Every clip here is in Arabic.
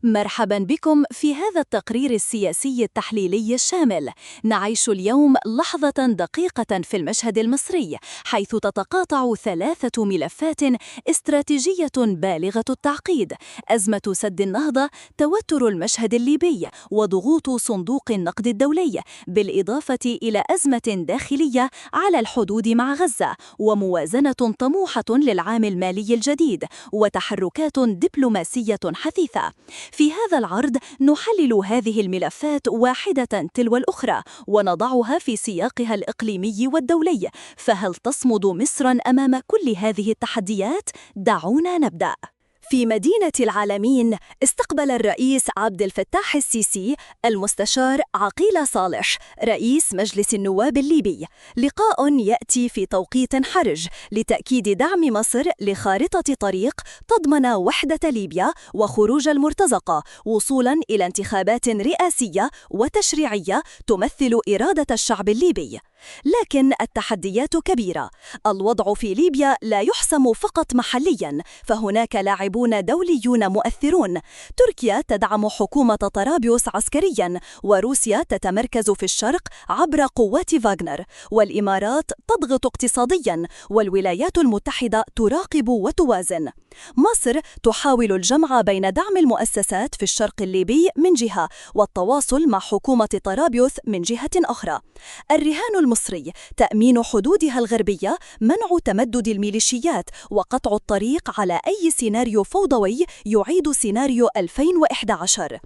مرحبا بكم في هذا التقرير السياسي التحليلي الشامل. نعيش اليوم لحظة دقيقة في المشهد المصري، حيث تتقاطع ثلاثة ملفات استراتيجية بالغة التعقيد: أزمة سد النهضة، توتر المشهد الليبي، وضغوط صندوق النقد الدولي، بالإضافة إلى أزمة داخلية على الحدود مع غزة، وموازنة طموحة للعام المالي الجديد، وتحركات دبلوماسية حثيثة. في هذا العرض نحلل هذه الملفات واحدة تلو الأخرى ونضعها في سياقها الإقليمي والدولي. فهل تصمد مصر أمام كل هذه التحديات؟ دعونا نبدأ. في مدينة العالمين استقبل الرئيس عبد الفتاح السيسي المستشار عقيل صالح رئيس مجلس النواب الليبي، لقاء يأتي في توقيت حرج لتأكيد دعم مصر لخارطة طريق تضمن وحدة ليبيا وخروج المرتزقة وصولا إلى انتخابات رئاسية وتشريعية تمثل إرادة الشعب الليبي. لكن التحديات كبيرة. الوضع في ليبيا لا يحسم فقط محلياً، فهناك لاعبون دوليون مؤثرون. تركيا تدعم حكومة طرابلس عسكرياً، وروسيا تتمركز في الشرق عبر قوات فاغنر، والإمارات تضغط اقتصادياً، والولايات المتحدة تراقب وتوازن. مصر تحاول الجمع بين دعم المؤسسات في الشرق الليبي من جهة، والتواصل مع حكومة طرابلس من جهة أخرى. الرهان المصري: تأمين حدودها الغربية، منع تمدد الميليشيات، وقطع الطريق على أي سيناريو فوضوي يعيد سيناريو 2011.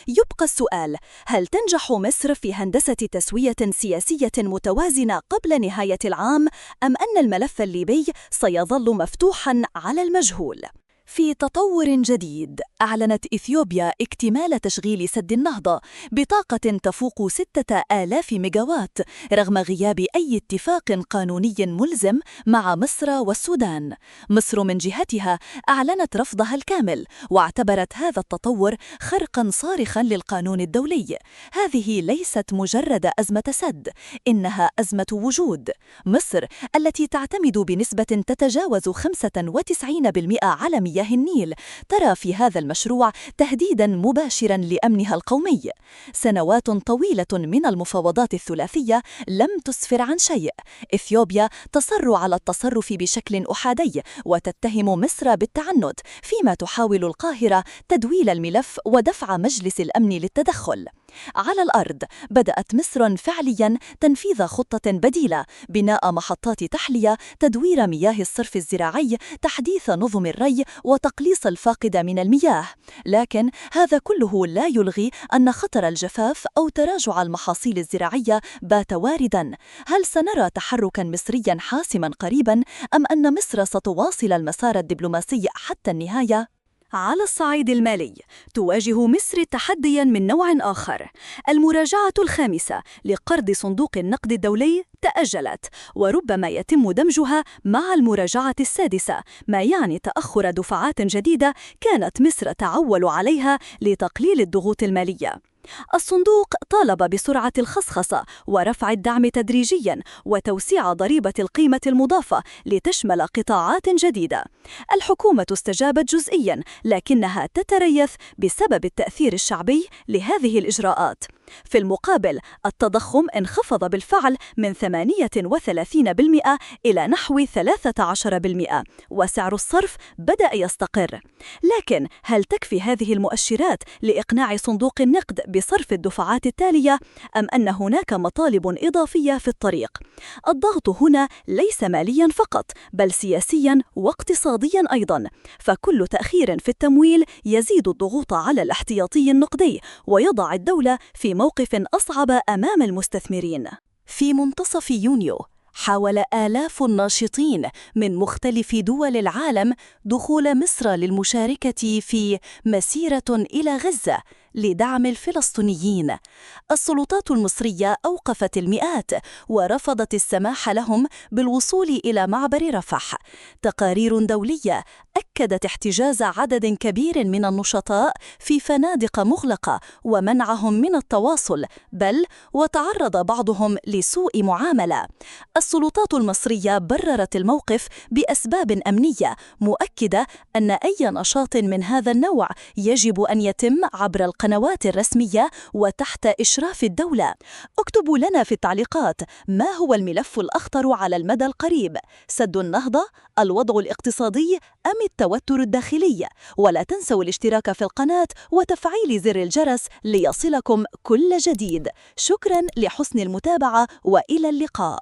يبقى السؤال: هل تنجح مصر في هندسة تسوية سياسية متوازنة قبل نهاية العام، أم أن الملف الليبي سيظل مفتوحاً على المجهول؟ في تطور جديد، أعلنت إثيوبيا اكتمال تشغيل سد النهضة بطاقة تفوق 6000 ميجاوات، رغم غياب أي اتفاق قانوني ملزم مع مصر والسودان. مصر من جهتها أعلنت رفضها الكامل، واعتبرت هذا التطور خرقاً صارخاً للقانون الدولي. هذه ليست مجرد أزمة سد، إنها أزمة وجود. مصر التي تعتمد بنسبة تتجاوز 95% على مياه النيل ترى في هذا المشروع تهديداً مباشراً لأمنها القومي. سنوات طويلة من المفاوضات الثلاثية لم تسفر عن شيء. إثيوبيا تصر على التصرف بشكل أحادي وتتهم مصر بالتعنت، فيما تحاول القاهرة تدويل الملف ودفع مجلس الأمن للتدخل. على الأرض بدأت مصر فعلياً تنفيذ خطة بديلة: بناء محطات تحلية، تدوير مياه الصرف الزراعي، تحديث نظم الري، وتقليص الفاقد من المياه. لكن هذا كله لا يلغي أن خطر الجفاف أو تراجع المحاصيل الزراعية بات وارداً. هل سنرى تحركاً مصرياً حاسماً قريباً، أم أن مصر ستواصل المسار الدبلوماسي حتى النهاية؟ على الصعيد المالي، تواجه مصر تحدياً من نوع آخر. المراجعة الخامسة لقرض صندوق النقد الدولي تأجلت، وربما يتم دمجها مع المراجعة السادسة، ما يعني تأخر دفعات جديدة كانت مصر تعول عليها لتقليل الضغوط المالية. الصندوق طالب بسرعة الخصخصة ورفع الدعم تدريجياً وتوسيع ضريبة القيمة المضافة لتشمل قطاعات جديدة. الحكومة استجابت جزئياً، لكنها تتريث بسبب التأثير الشعبي لهذه الإجراءات. في المقابل، التضخم انخفض بالفعل من 38% إلى نحو 13%، وسعر الصرف بدأ يستقر. لكن هل تكفي هذه المؤشرات لإقناع صندوق النقد بصرف الدفعات التالية، أم أن هناك مطالب إضافية في الطريق؟ الضغط هنا ليس مالياً فقط، بل سياسياً واقتصادياً أيضاً، فكل تأخير في التمويل يزيد الضغوط على الاحتياطي النقدي ويضع الدولة في موقف أصعب أمام المستثمرين. في منتصف يونيو، حاول آلاف الناشطين من مختلف دول العالم دخول مصر للمشاركة في مسيرة إلى غزة لدعم الفلسطينيين. السلطات المصرية أوقفت المئات ورفضت السماح لهم بالوصول إلى معبر رفح. تقارير دولية أكدت احتجاز عدد كبير من النشطاء في فنادق مغلقة ومنعهم من التواصل، بل وتعرض بعضهم لسوء معاملة. السلطات المصرية بررت الموقف بأسباب أمنية، مؤكدة أن أي نشاط من هذا النوع يجب أن يتم عبر القنوات الرسمية وتحت إشراف الدولة. اكتبوا لنا في التعليقات ما هو الملف الأخطر على المدى القريب: سد النهضة، الوضع الاقتصادي، أم التوتر الداخلي؟ ولا تنسوا الاشتراك في القناة وتفعيل زر الجرس ليصلكم كل جديد. شكرا لحسن المتابعة وإلى اللقاء.